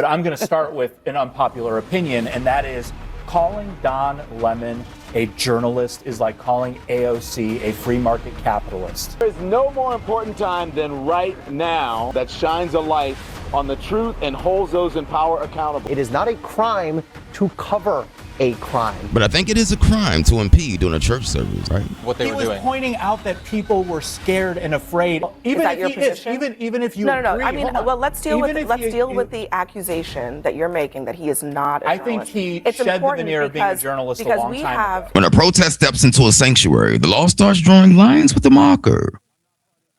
But I'm going to start with an unpopular opinion, and that is calling Don Lemon a journalist is like calling AOC a free market capitalist. There is no more important time than right now that shines a light on the truth and holds those in power accountable. It is not a crime to cover a crime. But I think it is a crime to impede during a church service, right? What they were doing. He was pointing out that people were scared and afraid. Even if your position? Even if you no. agree, I mean, well, let's deal with the accusation that you're making that he is not a journalist. I think he shed the veneer of being a journalist a long time ago. When a protest steps into a sanctuary, the law starts drawing lines with a marker,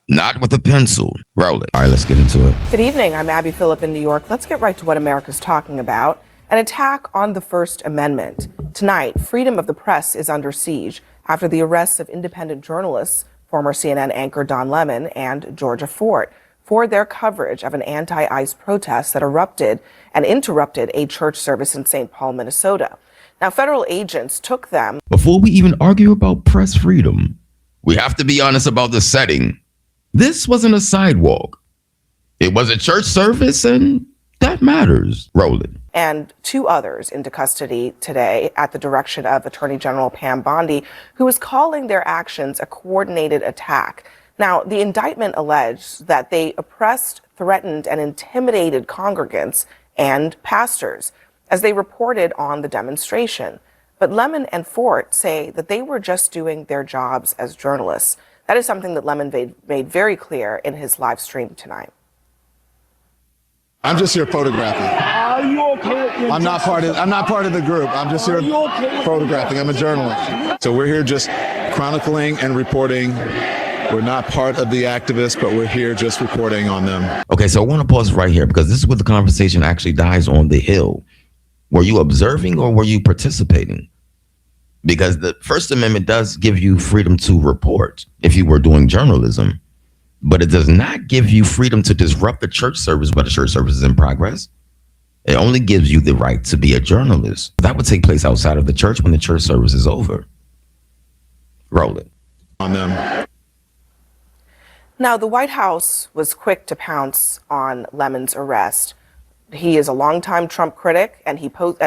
not with a pencil. Roll it. All right, let's get into it. Good evening. I'm Abby Phillip in New York. Let's get right to what America's talking about. An attack on the First Amendment. Tonight, freedom of the press is under siege after the arrests of independent journalists, former CNN anchor Don Lemon and Georgia Fort, for their coverage of an anti-ICE protest that erupted and interrupted a church service in St. Paul, Minnesota. Now, federal agents took them. Before we even argue about press freedom, we have to be honest about the setting. This wasn't a sidewalk. It was a church service, and that matters. Roll it. And two others into custody today at the direction of Attorney General Pam Bondi, who is calling their actions a coordinated attack. Now, the indictment alleged that they oppressed, threatened, and intimidated congregants and pastors as they reported on the demonstration. But Lemon and Fort say that they were just doing their jobs as journalists. That is something that Lemon made very clear in his live stream tonight. I'm just here photographing. Are you okay? I'm not part of the group. I'm just here photographing. I'm a journalist. So we're here just chronicling and reporting. We're not part of the activists, but we're here just reporting on them. Okay, so I want to pause right here because this is where the conversation actually dies on the Hill. Were you observing or were you participating? Because the First Amendment does give you freedom to report if you were doing journalism. But it does not give you freedom to disrupt the church service while the church service is in progress. It only gives you the right to be a journalist. That would take place outside of the church when the church service is over. Roll it. On them. Now, the White House was quick to pounce on Lemon's arrest. He is a longtime Trump critic, and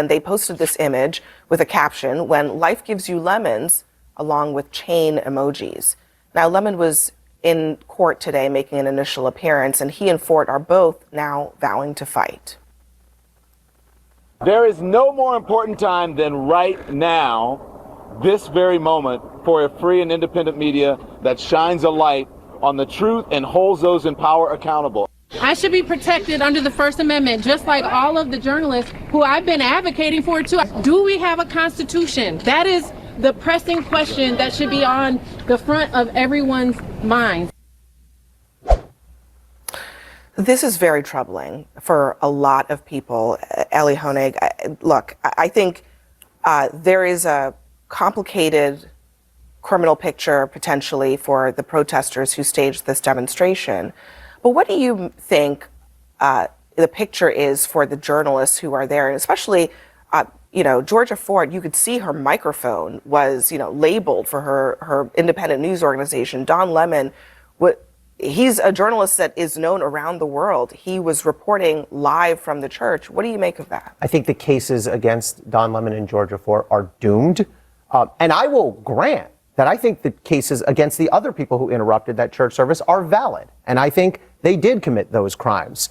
they posted this image with a caption, "When life gives you lemons," along with chain emojis. Now, Lemon was in court today making an initial appearance, and he and Fort are both now vowing to fight. There is no more important time than right now, this very moment, for a free and independent media that shines a light on the truth and holds those in power accountable. I should be protected under the First Amendment, just like all of the journalists who I've been advocating for too. Do we have a constitution? That is the pressing question that should be on the front of everyone's mind. This is very troubling for a lot of people. Ellie Honig, look, I think there is a complicated criminal picture potentially for the protesters who staged this demonstration. But what do you think the picture is for the journalists who are there, and especially Georgia Fort? You could see her microphone was, labeled for her independent news organization. Don Lemon, he's a journalist that is known around the world. He was reporting live from the church. What do you make of that? I think the cases against Don Lemon and Georgia Fort are doomed. And I will grant that I think the cases against the other people who interrupted that church service are valid. And I think they did commit those crimes.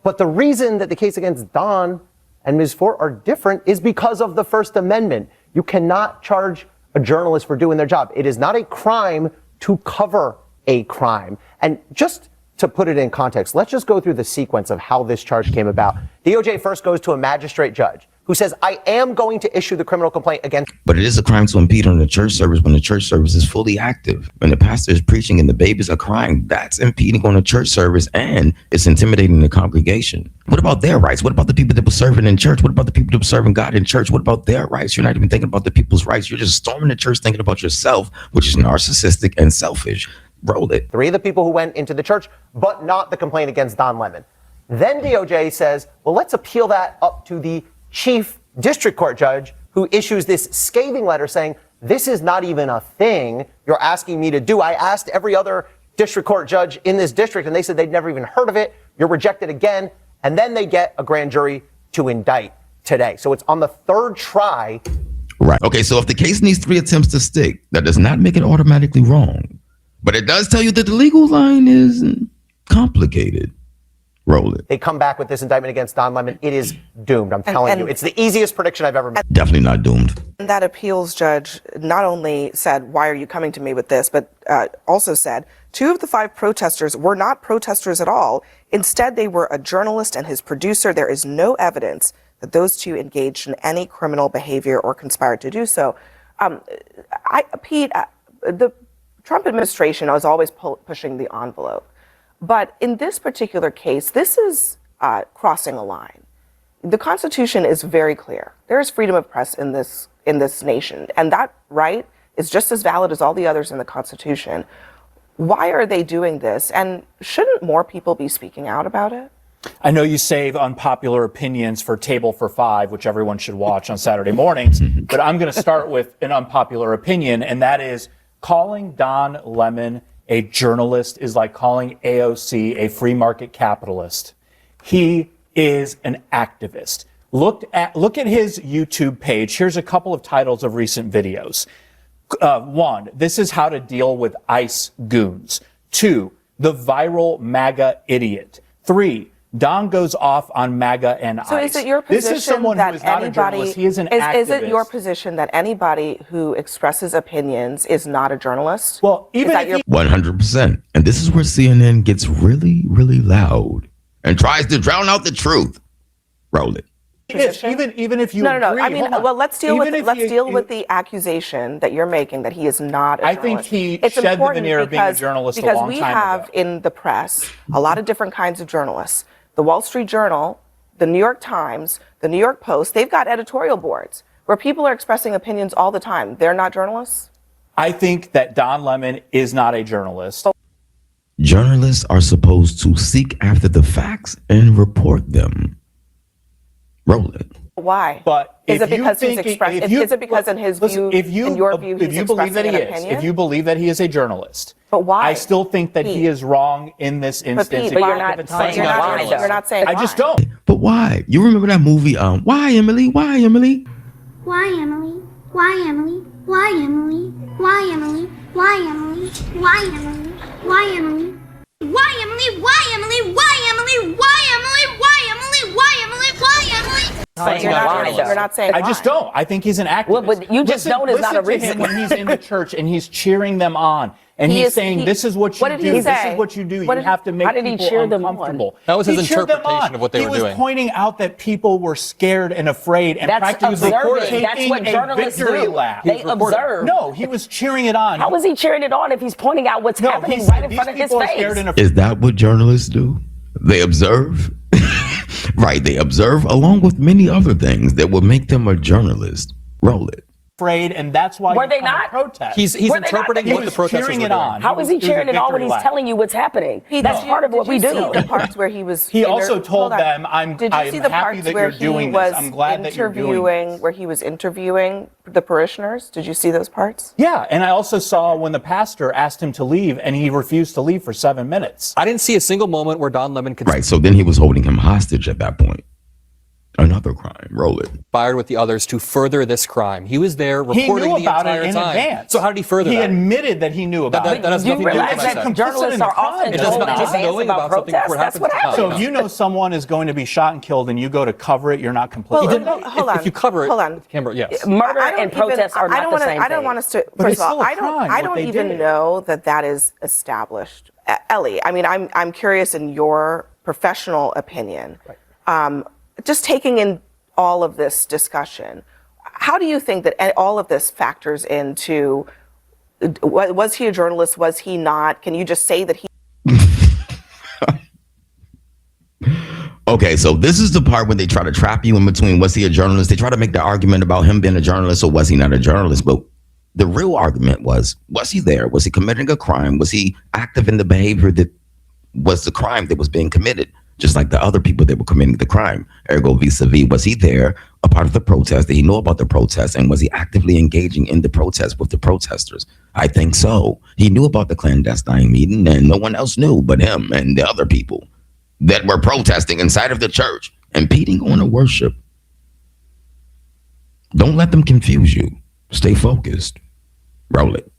But the reason that the case against Don and Ms. Fort are different is because of the First Amendment. You cannot charge a journalist for doing their job. It is not a crime to cover a crime. And just to put it in context, let's just go through the sequence of how this charge came about. DOJ first goes to a magistrate judge who says, I am going to issue the criminal complaint against. But it is a crime to impede on the church service when the church service is fully active. When the pastor is preaching and the babies are crying, that's impeding on the church service and it's intimidating the congregation. What about their rights? What about the people that were serving in church? What about the people that were serving God in church? What about their rights? You're not even thinking about the people's rights. You're just storming the church thinking about yourself, which is narcissistic and selfish. Roll it. 3 of the people who went into the church, but not the complaint against Don Lemon. Then DOJ says, well, let's appeal that up to the chief district court judge who issues this scathing letter saying, this is not even a thing you're asking me to do. I asked every other district court judge in this district and they said they'd never even heard of it. You're rejected again. and then they get a grand jury to indict today. So it's on the third try. Right. Okay, so if the case needs 3 attempts to stick, that does not make it automatically wrong. But it does tell you that the legal line is complicated. Roll it. They come back with this indictment against Don Lemon. It is doomed. I'm telling you. It's the easiest prediction I've ever made. Definitely not doomed. And that appeals judge not only said, why are you coming to me with this, but also said 2 of the 5 protesters were not protesters at all. Instead, they were a journalist and his producer. There is no evidence that those 2 engaged in any criminal behavior or conspired to do so. Pete, the Trump administration was always pushing the envelope. But in this particular case, this is crossing a line. The Constitution is very clear. There is freedom of press in this nation, and that right is just as valid as all the others in the Constitution. Why are they doing this? And shouldn't more people be speaking out about it? I know you save unpopular opinions for Table for Five, which everyone should watch on Saturday mornings, but I'm going to start with an unpopular opinion, and that is calling Don Lemon a journalist is like calling AOC a free market capitalist. He is an activist. Look at his YouTube page. Here's a couple of titles of recent videos. 1, this is how to deal with ICE goons. 2, the viral MAGA idiot. 3, Don goes off on MAGA and ICE. So is it your position this is someone that who is not a journalist. He is an activist. Is it your position that anybody who expresses opinions is not a journalist? Well, even if 100%. And this is where CNN gets really, really loud and tries to drown out the truth. Roll it. Even if you no. agree, I mean, well, let's deal with the accusation that you're making that he is not a journalist. I think he shed the veneer of being a journalist a long time ago. Because we have in the press a lot of different kinds of journalists. The Wall Street Journal, the New York Times, the New York Post, they've got editorial boards where people are expressing opinions all the time. They're not journalists? I think that Don Lemon is not a journalist. Journalists are supposed to seek after the facts and report them. Roll it. Why? But is it because he's expressing? Is it because in his view, in your view, he's expressing an opinion? If you believe that he is a journalist, but why? I still think that he is wrong in this instance. But you're not saying why. You're not saying why. I just don't. But why? You remember that movie? Why, Emily? Why, Emily? Why, Emily? Why, Emily? Why, Emily? Why, Emily? Why, Emily? Why, Emily? Why, Emily? Why, Emily? Why, Emily? Why, Emily? Why, Emily? Why, Emily? Why, Emily? Why, Emily? But you're not saying I just don't. I think he's an activist. Well, but you just don't is not a reason. Listen to him when he's in the church and he's cheering them on. And he's saying, this is what you do. This is what you do. You have to make people uncomfortable. That was his interpretation of what they were doing. He was pointing out that people were scared and afraid and practically taking a victory lap. They observe. No, he was cheering it on. How is he cheering it on if he's pointing out what's happening right in front of his face? Is that what journalists do? They observe? Right, they observe along with many other things that would make them a journalist. Roll it. Afraid, and that's why were they not protest. He's interpreting what the protesters were doing. How is he cheering it on when he's telling you what's happening? That's part of what we do. The parts where he was. He also told them, "I'm happy that you're doing this. I'm glad that you're doing this." Where he was interviewing the parishioners. Did you see those parts? Yeah, and I also saw when the pastor asked him to leave, and he refused to leave for 7 minutes. I didn't see a single moment where Don Lemon could. Right, so then he was holding him hostage at that point. Another crime. Roll it. Fired with the others to further this crime. He was there reporting the entire time. Advance. So how did he further that? He admitted that he knew about it. That has nothing to do with what I said. Journalists are often told in advance about protests. That's what happens. So if you know someone is going to be shot and killed and you go to cover it, you're not complicit. Hold on. If you cover it, hold on. Kimber, yes. Murder and protests are not the same thing. I don't want us to. First of all, I don't even know that is established. Ellie, I mean, I'm curious in your professional opinion. Just taking in all of this discussion, how do you think that all of this factors into, was he a journalist, was he not? Can you just say that he... Okay, so this is the part when they try to trap you in between, was he a journalist? They try to make the argument about him being a journalist or was he not a journalist? But the real argument was he there? Was he committing a crime? Was he active in the behavior that was the crime that was being committed? Just like the other people that were committing the crime. Ergo vis-a-vis, was he there, a part of the protest? Did he know about the protest? And was he actively engaging in the protest with the protesters? I think so. He knew about the clandestine meeting and no one else knew but him and the other people. that were protesting inside of the church, impeding on the worship. Don't let them confuse you. Stay focused. Roll it.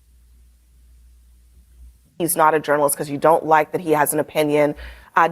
He's not a journalist because you don't like that he has an opinion.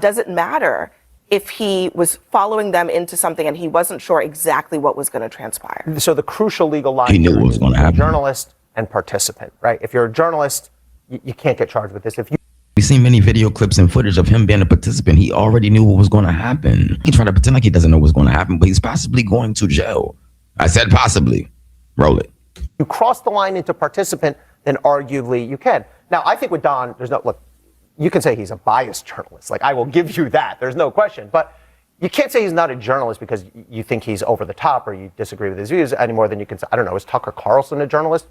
Does it matter if he was following them into something and he wasn't sure exactly what was going to transpire? So the crucial legal line He knew here what was is going to happen. journalist and participant, right? If you're a journalist, you can't get charged with this. If you We've seen many video clips and footage of him being a participant. He already knew what was going to happen. He tried to pretend like he doesn't know what's going to happen, but he's possibly going to jail. I said possibly. Roll it. you cross the line into participant, then arguably you can. Now, I think with Don, look, you can say he's a biased journalist. Like, I will give you that. There's no question. But you can't say he's not a journalist because you think he's over the top or you disagree with his views any more than you can say, I don't know, is Tucker Carlson a journalist?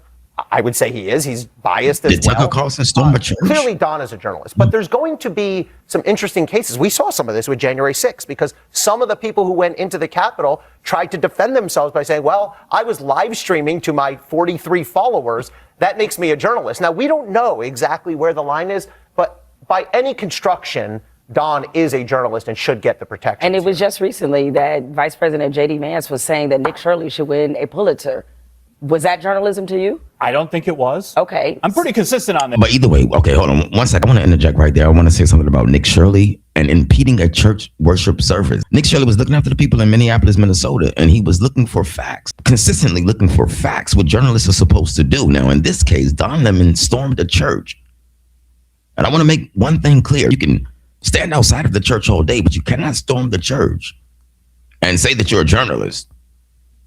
I would say he is. He's biased as well. Did Tucker Carlson storm a church? Clearly, Don is a journalist. But there's going to be some interesting cases. We saw some of this with January 6th because some of the people who went into the Capitol tried to defend themselves by saying, well, I was live streaming to my 43 followers. That makes me a journalist. Now, we don't know exactly where the line is, but by any construction, Don is a journalist and should get the protection. And it was just recently that Vice President J.D. Vance was saying that Nick Shirley should win a Pulitzer. Was that journalism to you? I don't think it was. Okay. I'm pretty consistent on that. But either way, okay, hold on 1 second. I want to interject right there. I want to say something about Nick Shirley and impeding a church worship service. Nick Shirley was looking after the people in Minneapolis, Minnesota, and he was looking for facts, consistently looking for facts, what journalists are supposed to do. Now, in this case, Don Lemon stormed the church. And I want to make one thing clear. You can stand outside of the church all day, but you cannot storm the church and say that you're a journalist.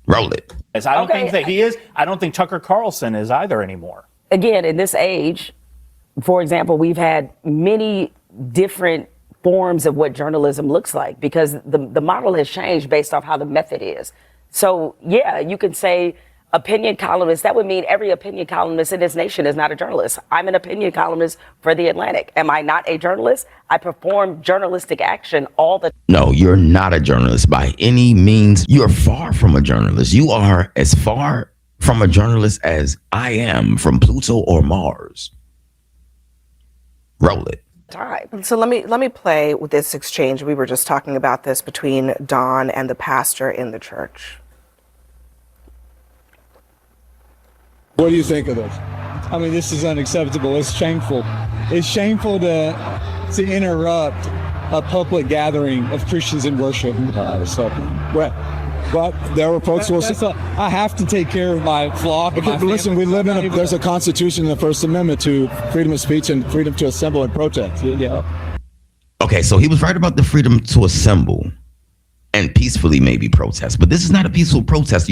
Roll it. I don't think that he is. I don't think Tucker Carlson is either anymore. Again, in this age, for example, we've had many different forms of what journalism looks like because the model has changed based off how the method is. So, yeah, you can say opinion columnist. That would mean every opinion columnist in this nation is not a journalist. I'm an opinion columnist for The Atlantic. Am I not a journalist? I perform journalistic action all the time. No, you're not a journalist by any means. You are far from a journalist. You are as far from a journalist as I am from Pluto or Mars. Roll it. Time. So let me play with this exchange. We were just talking about this between Don and the pastor in the church. What do you think of this? I mean, this is unacceptable. It's shameful. It's shameful to interrupt a public gathering of Christians in worship. But there were folks who I have to take care of my flock. Okay, but listen, we live in there's a constitution in the First Amendment to freedom of speech and freedom to assemble and protest. Yeah. Okay, so he was right about the freedom to assemble and peacefully maybe protest, but this is not a peaceful protest.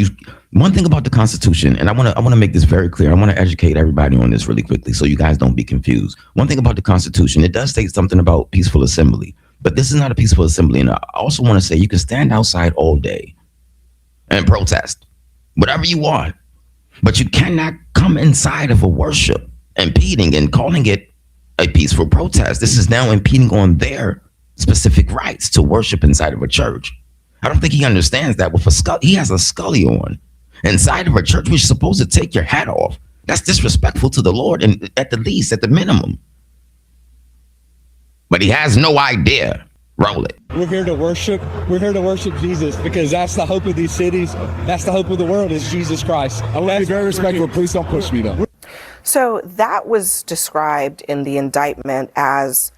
One thing about the Constitution, and I want to make this very clear. I want to educate everybody on this really quickly so you guys don't be confused. One thing about the Constitution, it does state something about peaceful assembly, but this is not a peaceful assembly. And I also want to say you can stand outside all day and protest whatever you want, but you cannot come inside of a worship impeding and calling it a peaceful protest. This is now impeding on their specific rights to worship inside of a church. I don't think he understands that. With he has a scully on inside of a church, which is supposed to take your hat off. That's disrespectful to the Lord, and at the least, at the minimum. But he has no idea. Roll it. We're here to worship. We're here to worship Jesus because that's the hope of these cities. That's the hope of the world is Jesus Christ. I will be very respectful. Please don't push me, though. So that was described in the indictment as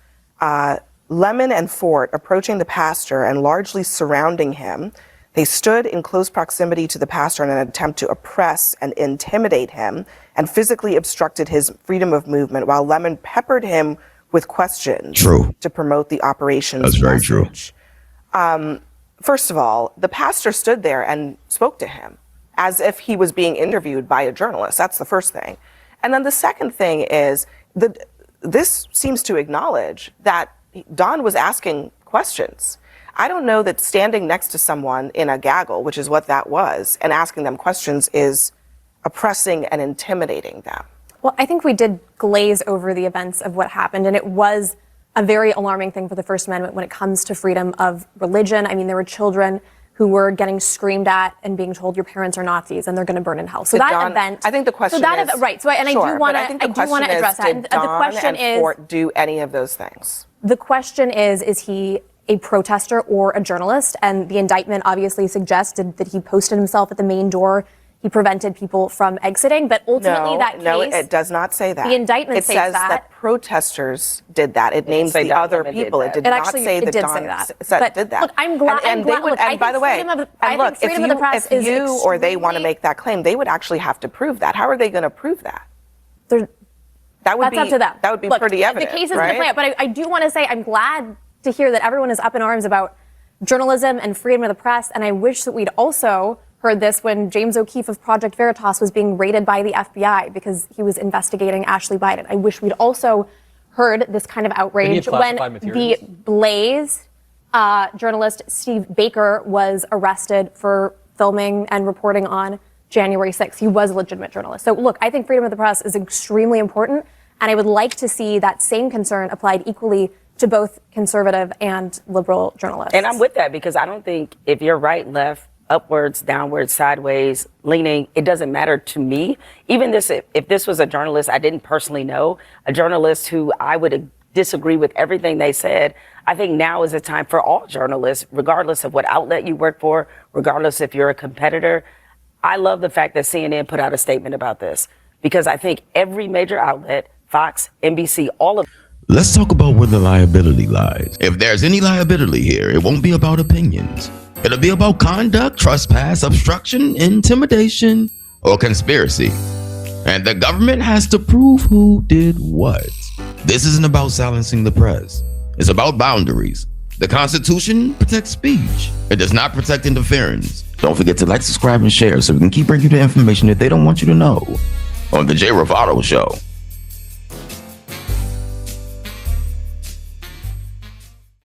Lemon and Fort approaching the pastor and largely surrounding him. They stood in close proximity to the pastor in an attempt to oppress and intimidate him and physically obstructed his freedom of movement while Lemon peppered him with questions to promote the operation's That's very message. true. First of all, the pastor stood there and spoke to him as if he was being interviewed by a journalist. That's the first thing. And then the second thing is that this seems to acknowledge that Don was asking questions. I don't know that standing next to someone in a gaggle, which is what that was, and asking them questions is oppressing and intimidating them. Well, I think we did glaze over the events of what happened, and it was a very alarming thing for the First Amendment when it comes to freedom of religion. I mean, there were children who were getting screamed at and being told your parents are Nazis and they're going to burn in hell. So that event, I think the question is right. So I do want to address that. Did Don and Fort do any of those things? The question is he a protester or a journalist. And the indictment obviously suggested that he posted himself at the main door. He prevented people from exiting, but ultimately No, it does not say that. The indictment it says that protesters did that. It names the other people. It did not say that Don did that. Look, I'm glad. And by the way, if you or they want to make that claim, they would actually have to prove that. How are they going to prove that? That's up to them. That would be pretty evident. The case is right? going to play out, but I do want to say I'm glad to hear that everyone is up in arms about journalism and freedom of the press, and I wish that we'd also heard this when James O'Keefe of Project Veritas was being raided by the FBI because he was investigating Ashley Biden. I wish we'd also heard this kind of outrage when the Blaze journalist Steve Baker was arrested for filming and reporting on January 6th. He was a legitimate journalist. So look, I think freedom of the press is extremely important, and I would like to see that same concern applied equally to both conservative and liberal journalists. And I'm with that because I don't think if you're right, left, upwards, downwards, sideways, leaning, it doesn't matter to me. Even this, if this was a journalist I didn't personally know, a journalist who I would disagree with everything they said, I think now is a time for all journalists, regardless of what outlet you work for, regardless if you're a competitor. I love the fact that CNN put out a statement about this because I think every major outlet, Fox, NBC, all of. Let's talk about where the liability lies. If there's any liability here, it won't be about opinions. It'll be about conduct, trespass, obstruction, intimidation, or conspiracy. And the government has to prove who did what. This isn't about silencing the press. It's about boundaries. The Constitution protects speech. It does not protect interference. Don't forget to like, subscribe, and share so we can keep bringing you the information that they don't want you to know on The J. Rovato Show.